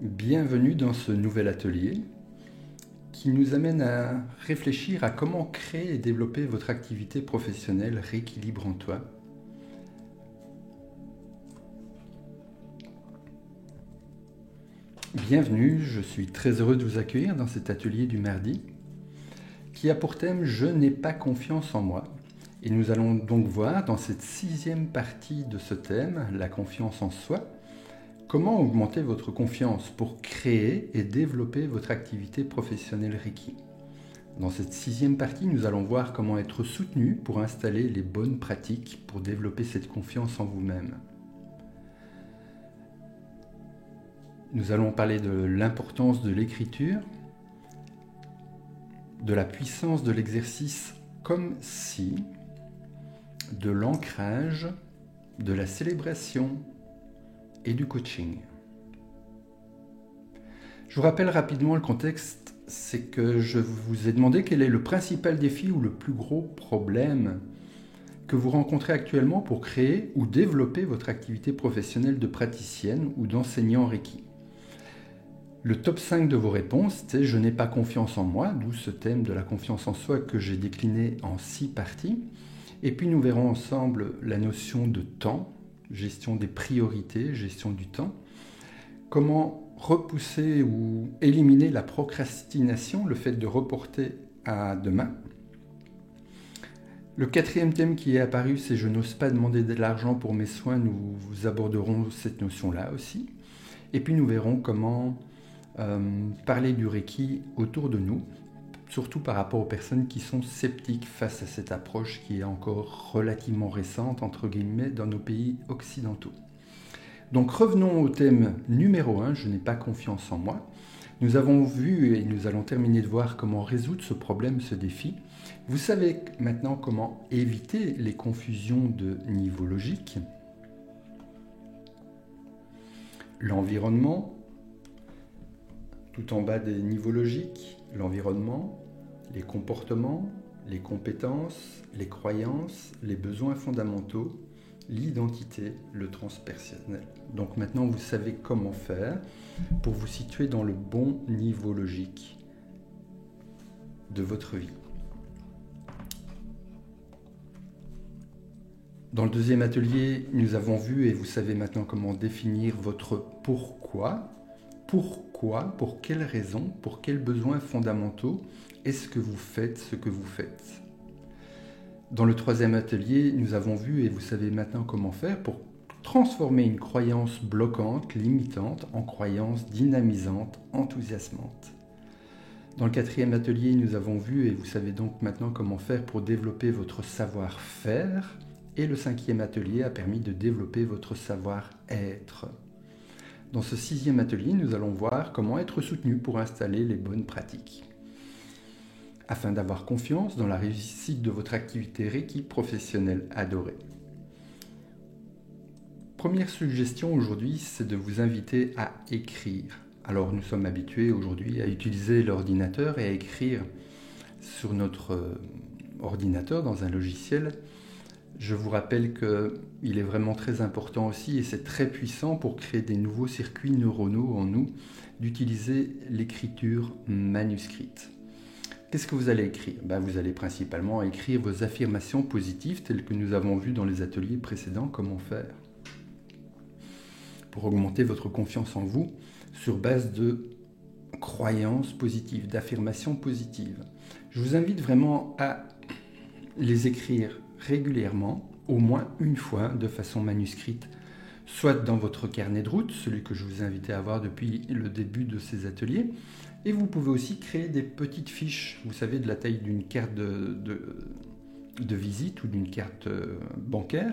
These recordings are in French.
Bienvenue dans ce nouvel atelier qui nous amène à réfléchir à comment créer et développer votre activité professionnelle Rééquilibre en toi. Bienvenue, je suis très heureux de vous accueillir dans cet atelier du mardi qui a pour thème « Je n'ai pas confiance en moi ». Et nous allons donc voir dans cette 6e partie de ce thème, la confiance en soi, comment augmenter votre confiance pour créer et développer votre activité professionnelle Reiki. Dans cette 6e partie, nous allons voir comment être soutenu pour installer les bonnes pratiques pour développer cette confiance en vous-même. Nous allons parler de l'importance de l'écriture, de la puissance de l'exercice comme si, de l'ancrage, de la célébration et du coaching. Je vous rappelle rapidement le contexte, c'est que je vous ai demandé quel est le principal défi ou le plus gros problème que vous rencontrez actuellement pour créer ou développer votre activité professionnelle de praticienne ou d'enseignant Reiki. Le top 5 de vos réponses, c'est « Je n'ai pas confiance en moi », d'où ce thème de la confiance en soi que j'ai décliné en 6 parties. Et puis nous verrons ensemble la notion de temps, gestion des priorités, gestion du temps, comment repousser ou éliminer la procrastination, le fait de reporter à demain. Le 4e thème qui est apparu, c'est « Je n'ose pas demander de l'argent pour mes soins », nous aborderons cette notion-là aussi. Et puis nous verrons comment parler du Reiki autour de nous, surtout par rapport aux personnes qui sont sceptiques face à cette approche qui est encore relativement récente, entre guillemets, dans nos pays occidentaux. Donc revenons au thème numéro 1, « Je n'ai pas confiance en moi ». Nous avons vu et nous allons terminer de voir comment résoudre ce problème, ce défi. Vous savez maintenant comment éviter les confusions de niveau logique, l'environnement, tout en bas des niveaux logiques, l'environnement, les comportements, les compétences, les croyances, les besoins fondamentaux, l'identité, le transpersonnel. Donc maintenant, vous savez comment faire pour vous situer dans le bon niveau logique de votre vie. Dans le 2e atelier, nous avons vu, et vous savez maintenant comment définir votre pourquoi. Pourquoi, pour quelles raisons, pour quels besoins fondamentaux est-ce que vous faites ce que vous faites? Dans le 3e atelier, nous avons vu, et vous savez maintenant comment faire, pour transformer une croyance bloquante, limitante, en croyance dynamisante, enthousiasmante. Dans le 4e atelier, nous avons vu, et vous savez donc maintenant comment faire pour développer votre savoir-faire, et le 5e atelier a permis de développer votre savoir-être. Dans ce 6e atelier, nous allons voir comment être soutenu pour installer les bonnes pratiques. Afin d'avoir confiance dans la réussite de votre activité Reiki professionnelle adorée. Première suggestion aujourd'hui, c'est de vous inviter à écrire. Alors nous sommes habitués aujourd'hui à utiliser l'ordinateur et à écrire sur notre ordinateur dans un logiciel. Je vous rappelle qu'il est vraiment très important aussi, et c'est très puissant pour créer des nouveaux circuits neuronaux en nous, d'utiliser l'écriture manuscrite. Qu'est-ce que vous allez écrire? Vous allez principalement écrire vos affirmations positives, telles que nous avons vu dans les ateliers précédents, comment faire pour augmenter votre confiance en vous sur base de croyances positives, d'affirmations positives. Je vous invite vraiment à les écrire régulièrement, au moins une fois, de façon manuscrite, soit dans votre carnet de route, celui que je vous ai invité à avoir depuis le début de ces ateliers, et vous pouvez aussi créer des petites fiches, vous savez, de la taille d'une carte de visite ou d'une carte bancaire,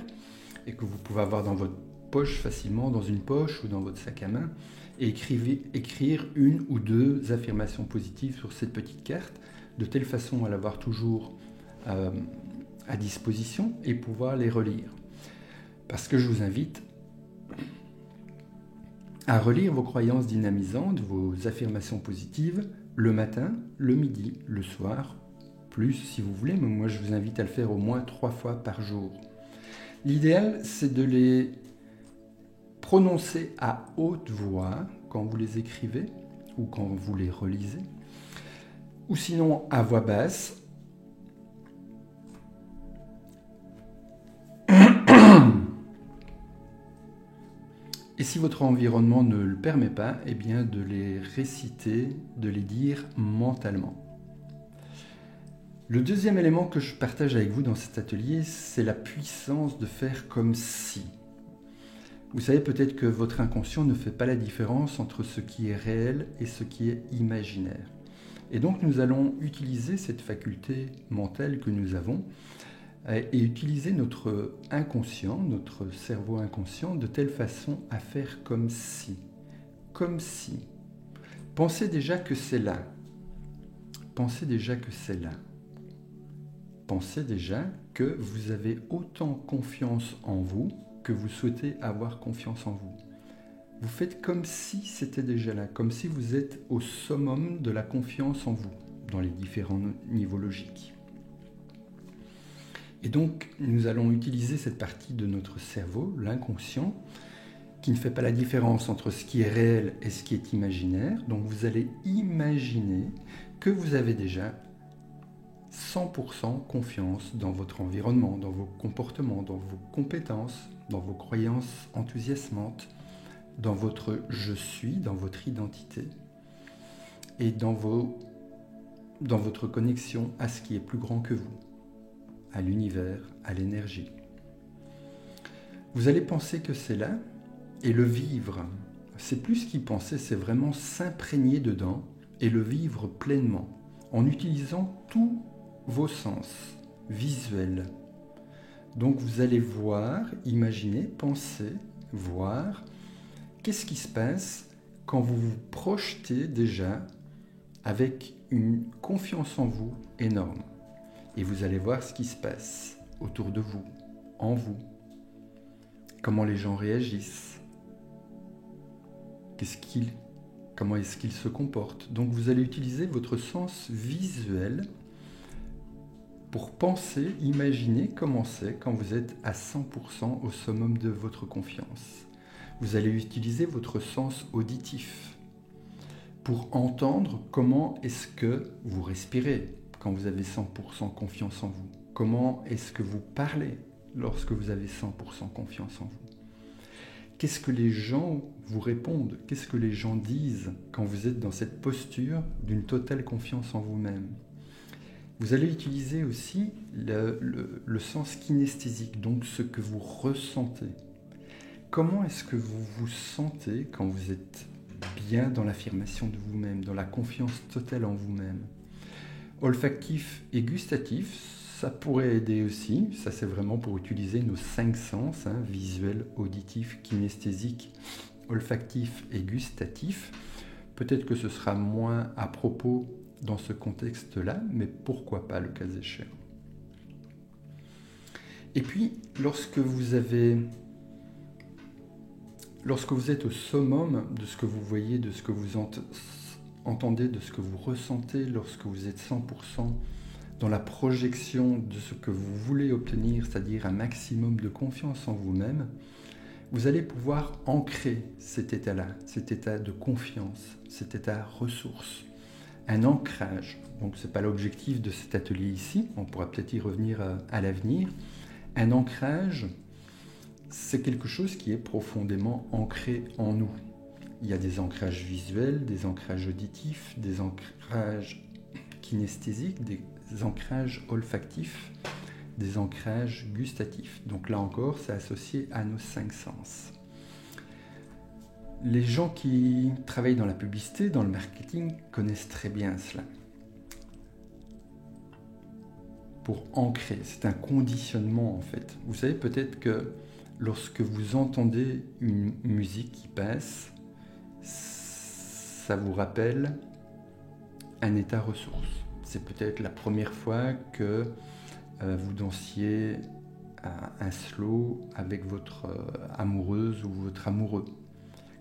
et que vous pouvez avoir dans votre poche facilement, dans une poche ou dans votre sac à main, et écrire 1 ou 2 affirmations positives sur cette petite carte, de telle façon à l'avoir toujours à disposition et pouvoir les relire. Parce que je vous invite à relire vos croyances dynamisantes, vos affirmations positives, le matin, le midi, le soir, plus si vous voulez, mais moi je vous invite à le faire au moins 3 fois par jour. L'idéal, c'est de les prononcer à haute voix quand vous les écrivez ou quand vous les relisez, ou sinon à voix basse. Et si votre environnement ne le permet pas, eh bien de les réciter, de les dire mentalement. Le deuxième élément que je partage avec vous dans cet atelier, c'est la puissance de faire comme si. Vous savez peut-être que votre inconscient ne fait pas la différence entre ce qui est réel et ce qui est imaginaire. Et donc nous allons utiliser cette faculté mentale que nous avons et utiliser notre inconscient, notre cerveau inconscient, de telle façon à faire comme si. Comme si. Pensez déjà que c'est là. Pensez déjà que c'est là. Pensez déjà que vous avez autant confiance en vous que vous souhaitez avoir confiance en vous. Vous faites comme si c'était déjà là, comme si vous êtes au summum de la confiance en vous, dans les différents niveaux logiques. Et donc, nous allons utiliser cette partie de notre cerveau, l'inconscient, qui ne fait pas la différence entre ce qui est réel et ce qui est imaginaire. Donc, vous allez imaginer que vous avez déjà 100% confiance dans votre environnement, dans vos comportements, dans vos compétences, dans vos croyances enthousiasmantes, dans votre « je suis », dans votre identité et dans votre connexion à ce qui est plus grand que vous, à l'univers, à l'énergie. Vous allez penser que c'est là et le vivre. C'est plus qu'y penser, c'est vraiment s'imprégner dedans et le vivre pleinement en utilisant tous vos sens visuels. Donc vous allez voir, imaginer, penser, voir qu'est-ce qui se passe quand vous vous projetez déjà avec une confiance en vous énorme. Et vous allez voir ce qui se passe autour de vous, en vous. Comment les gens réagissent. Comment est-ce qu'ils se comportent. Donc vous allez utiliser votre sens visuel pour penser, imaginer comment c'est quand vous êtes à 100% au summum de votre confiance. Vous allez utiliser votre sens auditif pour entendre comment est-ce que vous respirez quand vous avez 100% confiance en vous. Comment est-ce que vous parlez lorsque vous avez 100% confiance en vous. Qu'est-ce que les gens vous répondent? Qu'est-ce que les gens disent quand vous êtes dans cette posture d'une totale confiance en vous-même? Vous allez utiliser aussi le sens kinesthésique, donc ce que vous ressentez. Comment est-ce que vous vous sentez quand vous êtes bien dans l'affirmation de vous-même, dans la confiance totale en vous-même? Olfactif et gustatif, ça pourrait aider aussi. Ça, c'est vraiment pour utiliser nos 5 sens, visuel, auditif, kinesthésique, olfactif et gustatif. Peut-être que ce sera moins à propos dans ce contexte-là, mais pourquoi pas le cas échéant. Et puis, lorsque vous êtes au summum de ce que vous voyez, de ce que vous entendez, de ce que vous ressentez, lorsque vous êtes 100% dans la projection de ce que vous voulez obtenir, c'est-à-dire un maximum de confiance en vous-même, vous allez pouvoir ancrer cet état-là, cet état de confiance, cet état ressource, un ancrage. Donc ce n'est pas l'objectif de cet atelier ici, on pourra peut-être y revenir à l'avenir. Un ancrage, c'est quelque chose qui est profondément ancré en nous. Il y a des ancrages visuels, des ancrages auditifs, des ancrages kinesthésiques, des ancrages olfactifs, des ancrages gustatifs. Donc là encore, c'est associé à nos 5 sens. Les gens qui travaillent dans la publicité, dans le marketing, connaissent très bien cela. Pour ancrer, c'est un conditionnement en fait. Vous savez peut-être que lorsque vous entendez une musique qui passe, ça vous rappelle un état ressource. C'est peut-être la première fois que vous dansiez un slow avec votre amoureuse ou votre amoureux.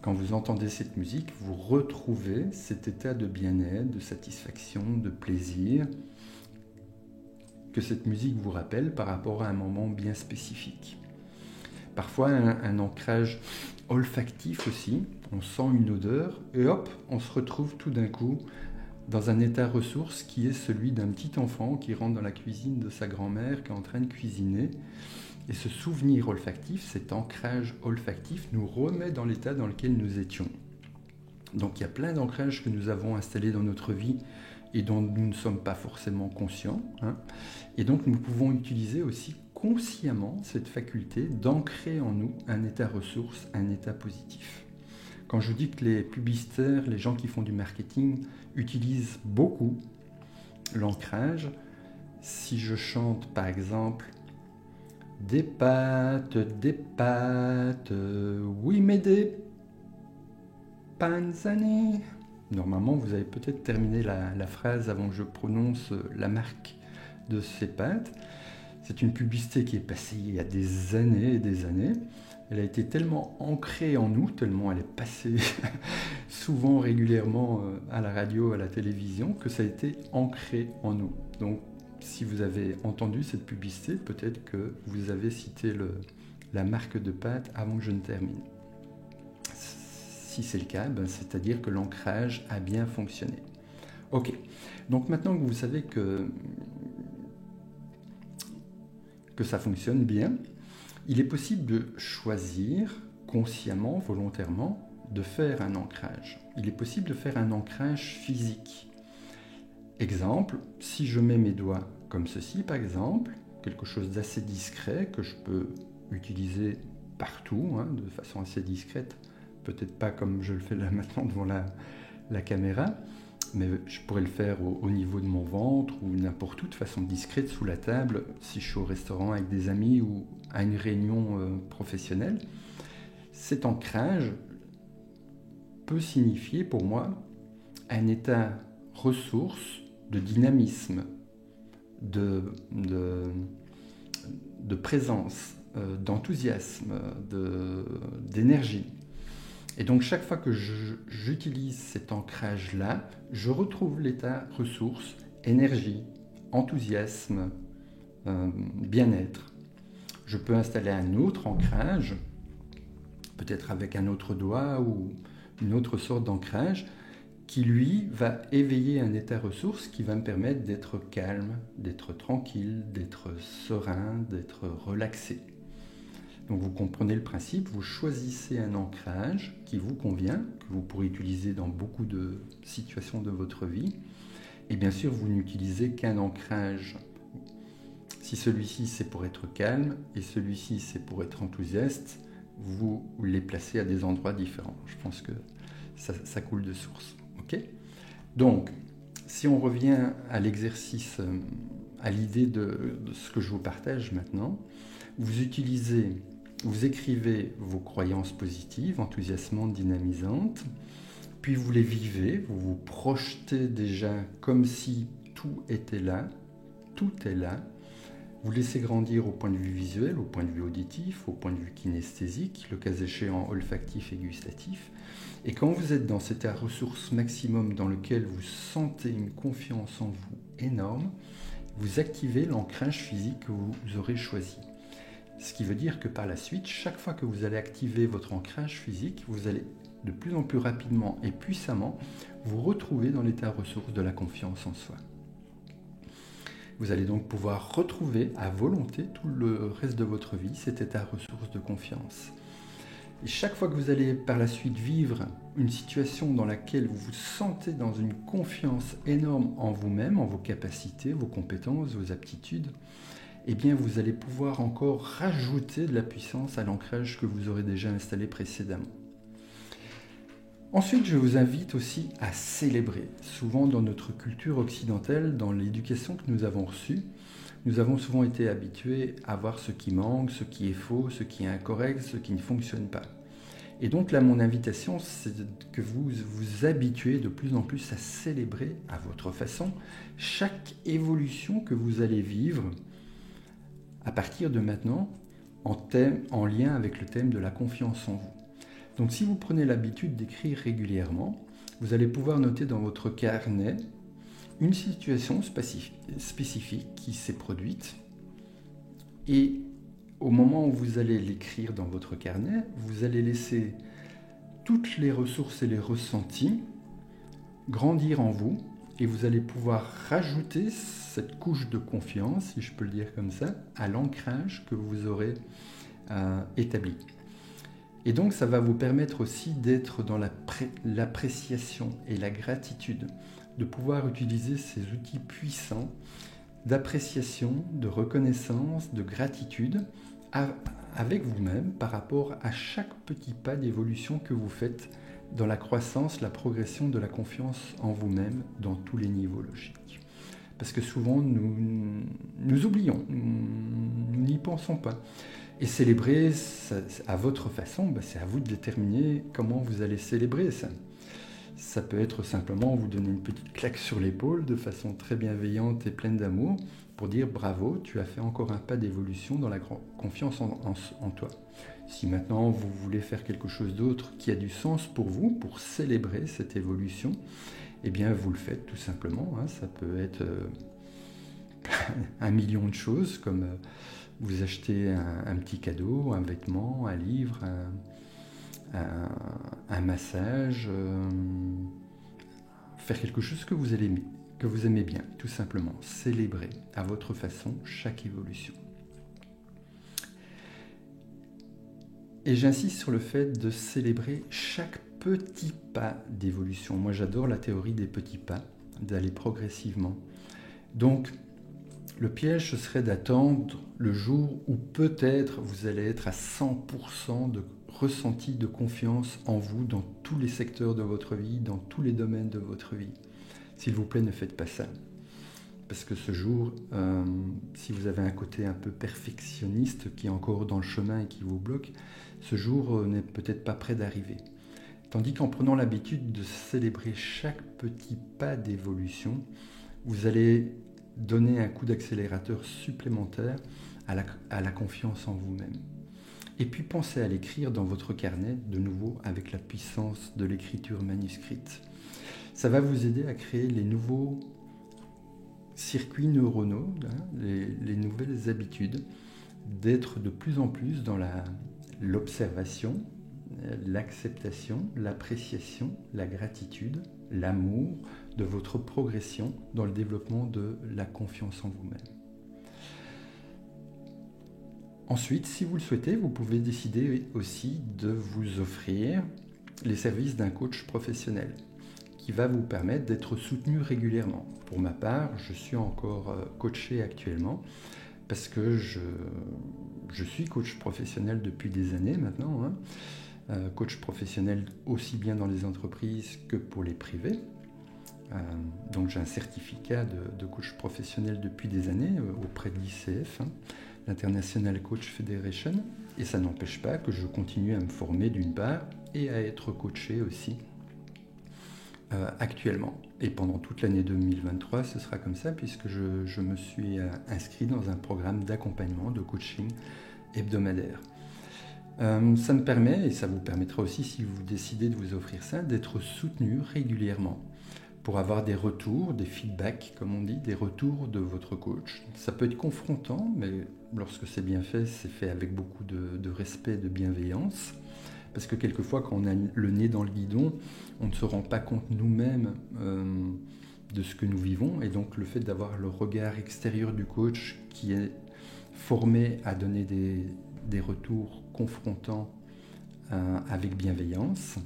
Quand vous entendez cette musique, vous retrouvez cet état de bien-être, de satisfaction, de plaisir que cette musique vous rappelle par rapport à un moment bien spécifique. Parfois un ancrage olfactif aussi, on sent une odeur et hop, on se retrouve tout d'un coup dans un état ressource qui est celui d'un petit enfant qui rentre dans la cuisine de sa grand-mère, qui est en train de cuisiner. Et ce souvenir olfactif, cet ancrage olfactif nous remet dans l'état dans lequel nous étions. Donc il y a plein d'ancrages que nous avons installés dans notre vie et dont nous ne sommes pas forcément conscients. Et donc nous pouvons utiliser aussi consciemment cette faculté d'ancrer en nous un état ressource, un état positif. Quand je dis que les publicitaires, les gens qui font du marketing utilisent beaucoup l'ancrage, si je chante par exemple des pâtes, oui mais des panzani. Normalement, vous avez peut-être terminé la phrase avant que je prononce la marque de ces pâtes. C'est une publicité qui est passée il y a des années et des années. Elle a été tellement ancrée en nous, tellement elle est passée souvent, régulièrement à la radio, à la télévision, que ça a été ancré en nous. Donc, si vous avez entendu cette publicité, peut-être que vous avez cité la marque de pâtes avant que je ne termine. Si c'est le cas, c'est-à-dire que l'ancrage a bien fonctionné. Ok, donc maintenant que vous savez que ça fonctionne bien, il est possible de choisir consciemment, volontairement, de faire un ancrage. Il est possible de faire un ancrage physique. Exemple, si je mets mes doigts comme ceci, par exemple, quelque chose d'assez discret que je peux utiliser partout, de façon assez discrète, peut-être pas comme je le fais là maintenant devant la caméra, mais je pourrais le faire au niveau de mon ventre ou n'importe où, de façon discrète, sous la table, si je suis au restaurant avec des amis ou à une réunion professionnelle. Cet ancrage peut signifier pour moi un état ressource de dynamisme, de présence, d'enthousiasme, d'énergie. Et donc chaque fois que j'utilise cet ancrage-là, je retrouve l'état ressource, énergie, enthousiasme, bien-être. Je peux installer un autre ancrage, peut-être avec un autre doigt ou une autre sorte d'ancrage, qui lui va éveiller un état ressource qui va me permettre d'être calme, d'être tranquille, d'être serein, d'être relaxé. Donc vous comprenez le principe, vous choisissez un ancrage qui vous convient, que vous pourrez utiliser dans beaucoup de situations de votre vie. Et bien sûr, vous n'utilisez qu'un ancrage. Si celui-ci c'est pour être calme et celui-ci c'est pour être enthousiaste, vous les placez à des endroits différents. Je pense que ça coule de source. Okay ? Donc, si on revient à l'exercice, à l'idée de ce que je vous partage maintenant, vous écrivez vos croyances positives, enthousiasmantes, dynamisantes, puis vous les vivez, vous vous projetez déjà comme si tout était là, tout est là. Vous laissez grandir au point de vue visuel, au point de vue auditif, au point de vue kinesthésique, le cas échéant olfactif et gustatif. Et quand vous êtes dans cet état ressource maximum dans lequel vous sentez une confiance en vous énorme, vous activez l'ancrage physique que vous aurez choisi. Ce qui veut dire que par la suite, chaque fois que vous allez activer votre ancrage physique, vous allez de plus en plus rapidement et puissamment vous retrouver dans l'état ressource de la confiance en soi. Vous allez donc pouvoir retrouver à volonté tout le reste de votre vie cet état ressource de confiance. Et chaque fois que vous allez par la suite vivre une situation dans laquelle vous vous sentez dans une confiance énorme en vous-même, en vos capacités, vos compétences, vos aptitudes, eh bien vous allez pouvoir encore rajouter de la puissance à l'ancrage que vous aurez déjà installé précédemment. Ensuite, je vous invite aussi à célébrer. Souvent dans notre culture occidentale, dans l'éducation que nous avons reçue, nous avons souvent été habitués à voir ce qui manque, ce qui est faux, ce qui est incorrect, ce qui ne fonctionne pas. Et donc là, mon invitation, c'est que vous vous habituez de plus en plus à célébrer à votre façon chaque évolution que vous allez vivre à partir de maintenant en lien avec le thème de la confiance en vous. Donc si vous prenez l'habitude d'écrire régulièrement, vous allez pouvoir noter dans votre carnet une situation spécifique qui s'est produite et au moment où vous allez l'écrire dans votre carnet, vous allez laisser toutes les ressources et les ressentis grandir en vous et vous allez pouvoir rajouter cette couche de confiance, si je peux le dire comme ça, à l'ancrage que vous aurez établi. Et donc ça va vous permettre aussi d'être dans l'appréciation et la gratitude, de pouvoir utiliser ces outils puissants d'appréciation, de reconnaissance, de gratitude avec vous-même par rapport à chaque petit pas d'évolution que vous faites dans la croissance, la progression de la confiance en vous-même dans tous les niveaux logiques. Parce que souvent, nous oublions, nous n'y pensons pas. Et célébrer à votre façon, c'est à vous de déterminer comment vous allez célébrer ça. Ça peut être simplement vous donner une petite claque sur l'épaule de façon très bienveillante et pleine d'amour pour dire bravo, tu as fait encore un pas d'évolution dans la confiance en toi. Si maintenant vous voulez faire quelque chose d'autre qui a du sens pour vous, pour célébrer cette évolution, eh bien vous le faites tout simplement. Ça peut être un million de choses comme vous achetez un petit cadeau, un vêtement, un livre, un massage, faire quelque chose que vous aimez bien, tout simplement. Célébrer à votre façon chaque évolution. Et j'insiste sur le fait de célébrer chaque petit pas d'évolution. Moi, j'adore la théorie des petits pas, d'aller progressivement. Donc, le piège, ce serait d'attendre le jour où peut-être vous allez être à 100% de ressenti de confiance en vous dans tous les secteurs de votre vie, dans tous les domaines de votre vie. S'il vous plaît, ne faites pas ça. Parce que ce jour, si vous avez un côté un peu perfectionniste qui est encore dans le chemin et qui vous bloque, ce jour n'est peut-être pas près d'arriver. Tandis qu'en prenant l'habitude de célébrer chaque petit pas d'évolution, vous allez donner un coup d'accélérateur supplémentaire à la confiance en vous-même. Et puis pensez à l'écrire dans votre carnet, de nouveau avec la puissance de l'écriture manuscrite. Ça va vous aider à créer les nouveaux circuits neuronaux, les nouvelles habitudes, d'être de plus en plus dans l'observation, l'acceptation, l'appréciation, la gratitude, l'amour de votre progression dans le développement de la confiance en vous-même. Ensuite, si vous le souhaitez, vous pouvez décider aussi de vous offrir les services d'un coach professionnel qui va vous permettre d'être soutenu régulièrement. Pour ma part, je suis encore coaché actuellement parce que je suis coach professionnel depuis des années maintenant, coach professionnel aussi bien dans les entreprises que pour les privés. Donc j'ai un certificat de coach professionnel depuis des années auprès de l'ICF, l'International Coach Federation, et ça n'empêche pas que je continue à me former d'une part et à être coaché aussi actuellement. Et pendant toute l'année 2023, ce sera comme ça puisque je me suis inscrit dans un programme d'accompagnement, de coaching hebdomadaire. Ça me permet, et ça vous permettra aussi si vous décidez de vous offrir ça, d'être soutenu régulièrement pour avoir des retours, des feedbacks, comme on dit, des retours de votre coach. Ça peut être confrontant, mais lorsque c'est bien fait, c'est fait avec beaucoup de respect, de bienveillance. Parce que quelquefois, quand on a le nez dans le guidon, on ne se rend pas compte nous-mêmes de ce que nous vivons. Et donc, le fait d'avoir le regard extérieur du coach qui est formé à donner des retours confrontants avec bienveillance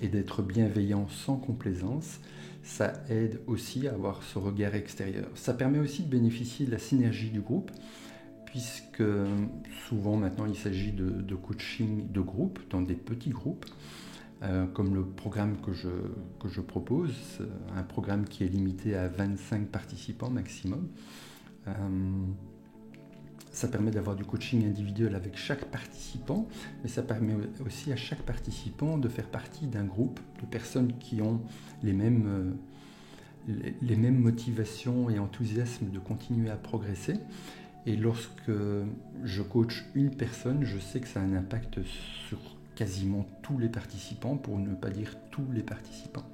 et d'être bienveillant sans complaisance, ça aide aussi à avoir ce regard extérieur. Ça permet aussi de bénéficier de la synergie du groupe, puisque souvent maintenant il s'agit de coaching de groupe, dans des petits groupes, comme le programme que je propose, un programme qui est limité à 25 participants maximum. Ça permet d'avoir du coaching individuel avec chaque participant, mais ça permet aussi à chaque participant de faire partie d'un groupe de personnes qui ont les mêmes motivations et enthousiasmes de continuer à progresser. Et lorsque je coach une personne, je sais que ça a un impact sur quasiment tous les participants, pour ne pas dire tous les participants.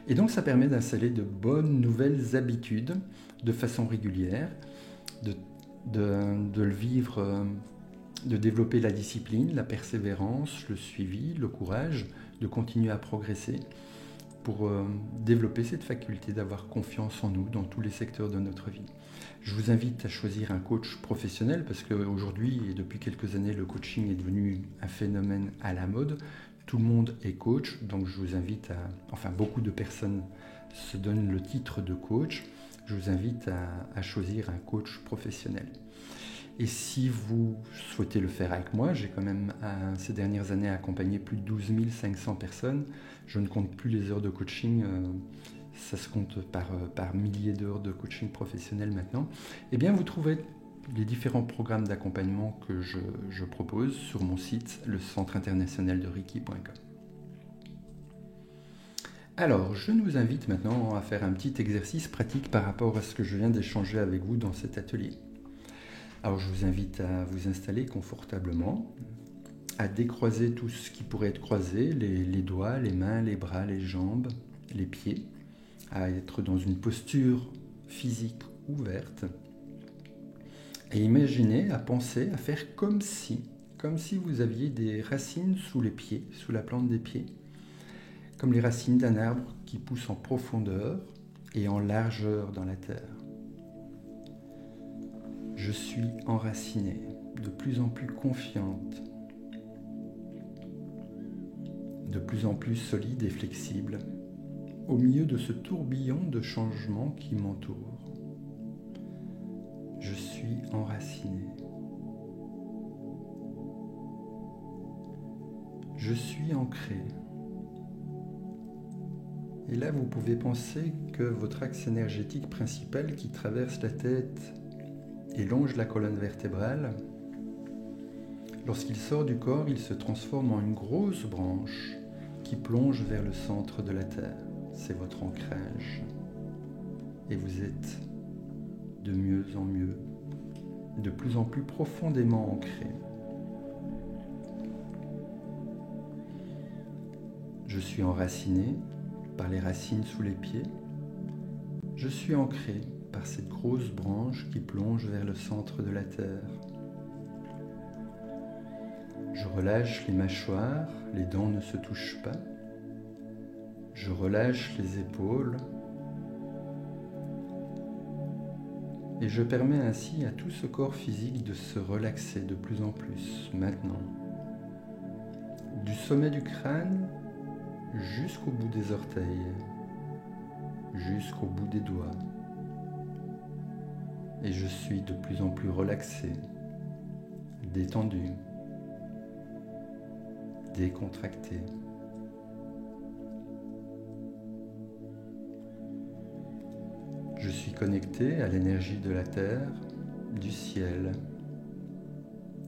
Et donc ça permet d'installer de bonnes nouvelles habitudes de façon régulière, de le vivre de développer la discipline, la persévérance, le suivi, le courage, de continuer à progresser pour développer cette faculté d'avoir confiance en nous dans tous les secteurs de notre vie. Je vous invite à choisir un coach professionnel parce qu'aujourd'hui et depuis quelques années, le coaching est devenu un phénomène à la mode. Tout le monde est coach, donc je vous invite beaucoup de personnes se donnent le titre de coach. Je vous invite à choisir un coach professionnel. Et si vous souhaitez le faire avec moi, j'ai quand même ces dernières années accompagné plus de 12 500 personnes. Je ne compte plus les heures de coaching, ça se compte par milliers d'heures de coaching professionnel maintenant. Eh bien, vous trouverez les différents programmes d'accompagnement que je propose sur mon site, le centre international de Reiki.com. Alors, je vous invite maintenant à faire un petit exercice pratique par rapport à ce que je viens d'échanger avec vous dans cet atelier. Alors, je vous invite à vous installer confortablement, à décroiser tout ce qui pourrait être croisé, les doigts, les mains, les bras, les jambes, les pieds, à être dans une posture physique ouverte. Et imaginez, à penser, à faire comme si vous aviez des racines sous les pieds, sous la plante des pieds, comme les racines d'un arbre qui pousse en profondeur et en largeur dans la terre. Je suis enracinée, de plus en plus confiante, de plus en plus solide et flexible, au milieu de ce tourbillon de changements qui m'entoure. Je suis enracinée. Je suis ancrée. Et là, vous pouvez penser que votre axe énergétique principal qui traverse la tête et longe la colonne vertébrale, lorsqu'il sort du corps, il se transforme en une grosse branche qui plonge vers le centre de la Terre. C'est votre ancrage. Et vous êtes de mieux en mieux, de plus en plus profondément ancré. Je suis enraciné par les racines sous les pieds. Je suis ancré par cette grosse branche qui plonge vers le centre de la Terre. Je relâche les mâchoires, les dents ne se touchent pas. Je relâche les épaules et je permets ainsi à tout ce corps physique de se relaxer de plus en plus maintenant. Du sommet du crâne jusqu'au bout des orteils, jusqu'au bout des doigts. Et je suis de plus en plus relaxé, détendu, décontracté. Je suis connecté à l'énergie de la Terre, du ciel,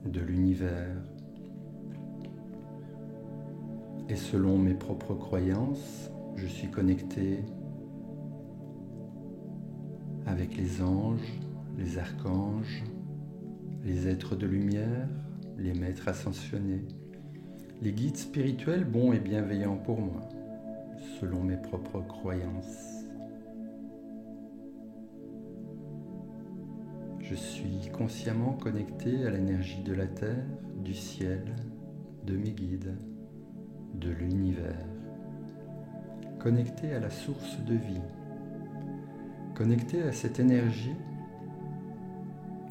de l'univers. Et selon mes propres croyances, je suis connecté avec les anges, les archanges, les êtres de lumière, les maîtres ascensionnés, les guides spirituels bons et bienveillants pour moi, selon mes propres croyances. Je suis consciemment connecté à l'énergie de la Terre, du ciel, de mes guides, de l'univers, connecté à la source de vie, connecté à cette énergie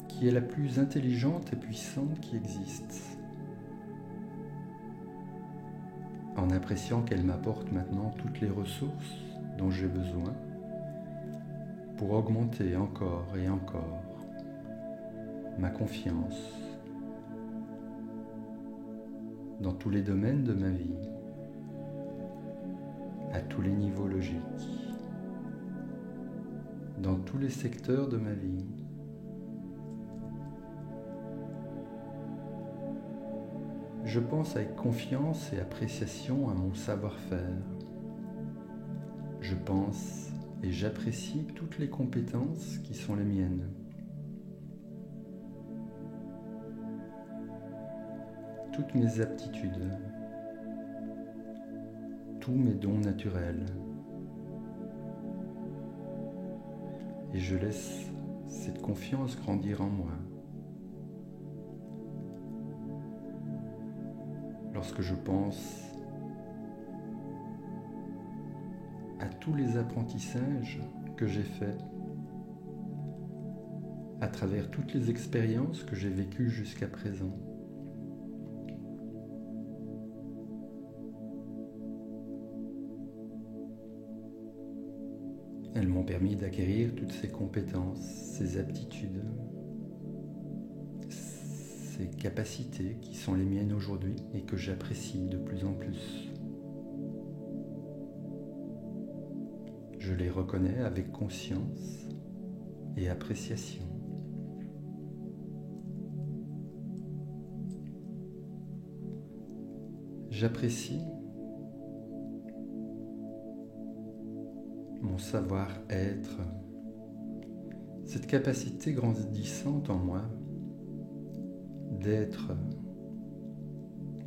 qui est la plus intelligente et puissante qui existe, en appréciant qu'elle m'apporte maintenant toutes les ressources dont j'ai besoin pour augmenter encore et encore ma confiance dans tous les domaines de ma vie, à tous les niveaux logiques, dans tous les secteurs de ma vie. Je pense avec confiance et appréciation à mon savoir-faire. Je pense et j'apprécie toutes les compétences qui sont les miennes. Toutes mes aptitudes, tous mes dons naturels. Et je laisse cette confiance grandir en moi. lorsque je pense à tous les apprentissages que j'ai faits, à travers toutes les expériences que j'ai vécues jusqu'à présent. Elles m'ont permis d'acquérir toutes ces compétences, ces aptitudes, ces capacités qui sont les miennes aujourd'hui et que j'apprécie de plus en plus. Je les reconnais avec conscience et appréciation. J'apprécie mon savoir-être, cette capacité grandissante en moi d'être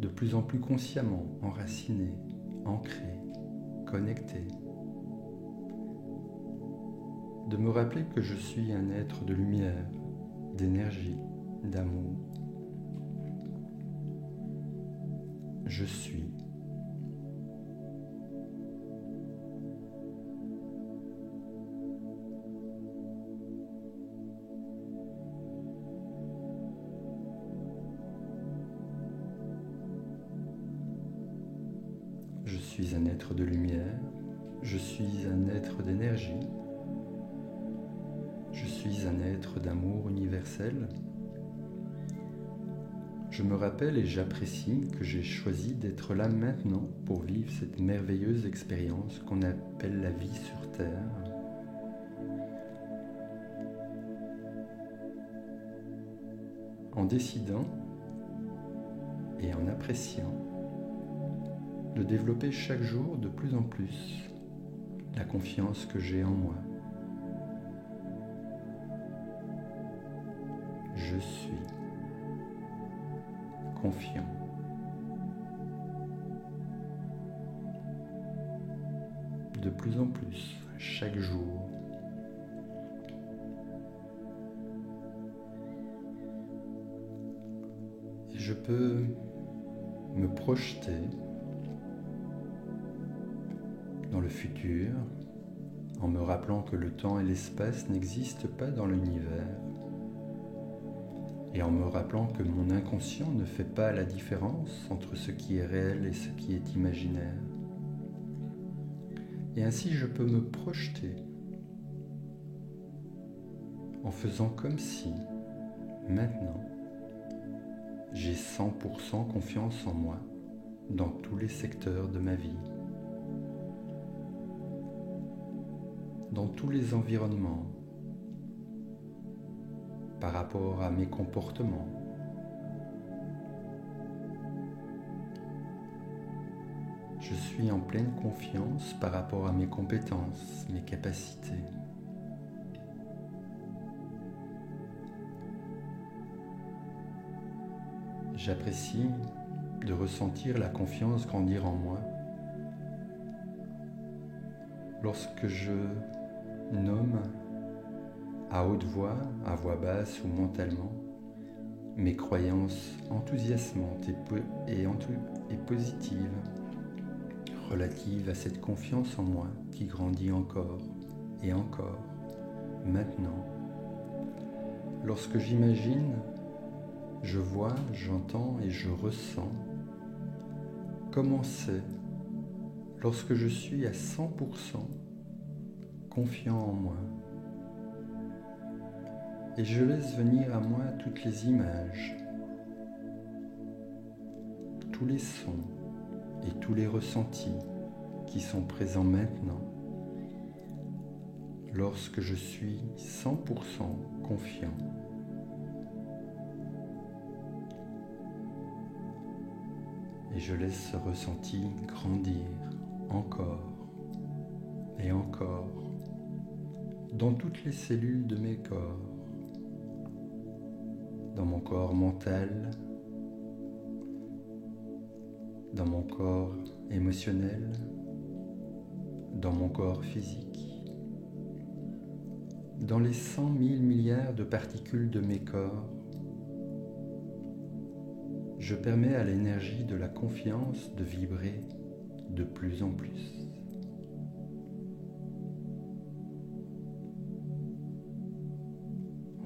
de plus en plus consciemment enraciné, ancré, connecté, de me rappeler que je suis un être de lumière, d'énergie, d'amour. Je suis. Je suis un être de lumière, je suis un être d'énergie, je suis un être d'amour universel. Je me rappelle et j'apprécie que j'ai choisi d'être là maintenant pour vivre cette merveilleuse expérience qu'on appelle la vie sur Terre. En décidant et en appréciant de développer chaque jour de plus en plus la confiance que j'ai en moi. Je suis confiant. De plus en plus, chaque jour. Et je peux me projeter dans le futur en me rappelant que le temps et l'espace n'existent pas dans l'univers et en me rappelant que mon inconscient ne fait pas la différence entre ce qui est réel et ce qui est imaginaire. Et ainsi je peux me projeter en faisant comme si, maintenant, j'ai 100% confiance en moi dans tous les secteurs de ma vie, dans tous les environnements, par rapport à mes comportements. Je suis en pleine confiance par rapport à mes compétences, mes capacités. J'apprécie de ressentir la confiance grandir en moi lorsque je nomme à haute voix, à voix basse ou mentalement, mes croyances enthousiasmantes et positives relatives à cette confiance en moi qui grandit encore et encore, maintenant. Lorsque j'imagine, je vois, j'entends et je ressens comment c'est lorsque je suis à 100% confiant en moi. Et je laisse venir à moi toutes les images, tous les sons et tous les ressentis qui sont présents maintenant lorsque je suis 100% confiant. Et je laisse ce ressenti grandir encore et encore dans toutes les cellules de mes corps. Dans mon corps mental, dans mon corps émotionnel, dans mon corps physique, dans les 100 000 milliards de particules de mes corps. je permets à l'énergie de la confiance de vibrer de plus en plus.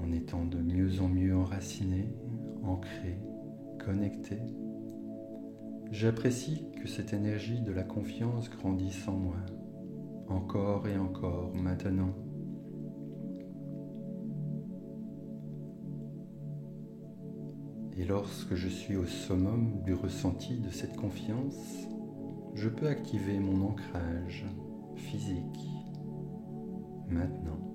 En étant de mieux en mieux enraciné, ancré, connecté, j'apprécie que cette énergie de la confiance grandisse en moi, encore et encore maintenant. Et lorsque je suis au summum du ressenti de cette confiance, je peux activer mon ancrage physique maintenant.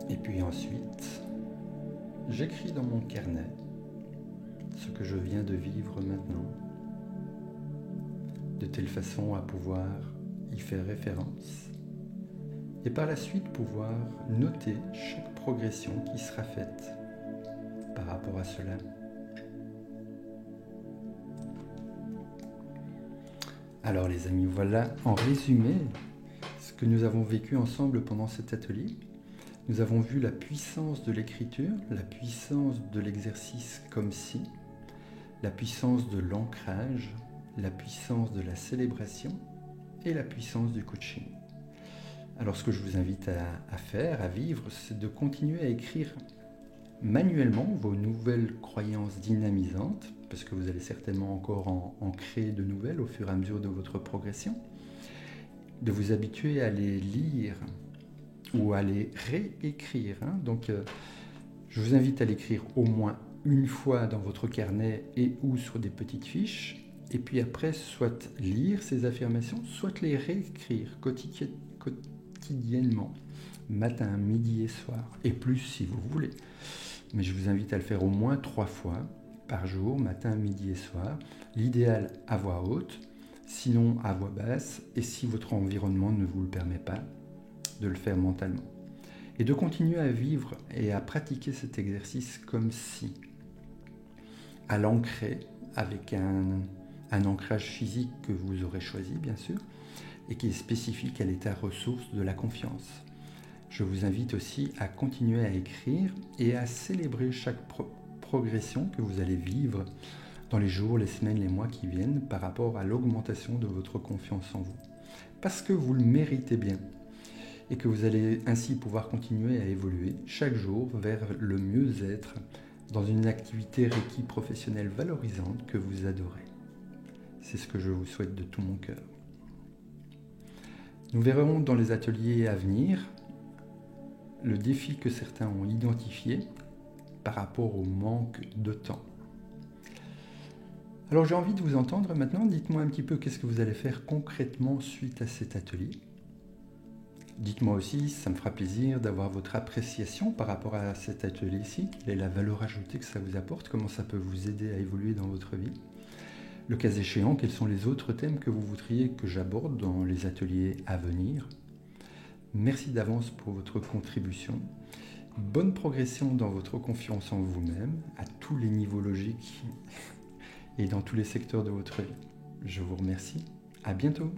Et puis ensuite, j'écris dans mon carnet ce que je viens de vivre maintenant, de telle façon à pouvoir y faire référence et par la suite pouvoir noter chaque progression qui sera faite par rapport à cela. Alors les amis, voilà en résumé ce que nous avons vécu ensemble pendant cet atelier. Nous avons vu la puissance de l'écriture, la puissance de l'exercice comme si, la puissance de l'ancrage, la puissance de la célébration et la puissance du coaching. Alors ce que je vous invite à faire, à vivre, c'est de continuer à écrire manuellement vos nouvelles croyances dynamisantes, parce que vous allez certainement encore en créer de nouvelles au fur et à mesure de votre progression, de vous habituer à les lire ou à les réécrire. Donc, je vous invite à l'écrire au moins une fois dans votre carnet et ou sur des petites fiches. Et puis après, soit lire ces affirmations, soit les réécrire quotidiennement, matin, midi et soir. Et plus si vous voulez. Mais je vous invite à le faire au moins 3 fois par jour, matin, midi et soir. L'idéal à voix haute, sinon à voix basse. Et si votre environnement ne vous le permet pas, de le faire mentalement et de continuer à vivre et à pratiquer cet exercice comme si, à l'ancrer avec un ancrage physique que vous aurez choisi bien sûr et qui est spécifique à l'état ressource de la confiance. Je vous invite aussi à continuer à écrire et à célébrer chaque progression que vous allez vivre dans les jours, les semaines, les mois qui viennent par rapport à l'augmentation de votre confiance en vous, parce que vous le méritez bien et que vous allez ainsi pouvoir continuer à évoluer chaque jour vers le mieux-être dans une activité Reiki professionnelle valorisante que vous adorez. C'est ce que je vous souhaite de tout mon cœur. Nous verrons dans les ateliers à venir le défi que certains ont identifié par rapport au manque de temps. Alors j'ai envie de vous entendre maintenant. Dites-moi un petit peu qu'est-ce que vous allez faire concrètement suite à cet atelier. Dites-moi aussi, ça me fera plaisir d'avoir votre appréciation par rapport à cet atelier-ci. Quelle est la valeur ajoutée que ça vous apporte? Comment ça peut vous aider à évoluer dans votre vie? Le cas échéant, quels sont les autres thèmes que vous voudriez que j'aborde dans les ateliers à venir? Merci d'avance pour votre contribution. Bonne progression dans votre confiance en vous-même, à tous les niveaux logiques et dans tous les secteurs de votre vie. Je vous remercie. À bientôt.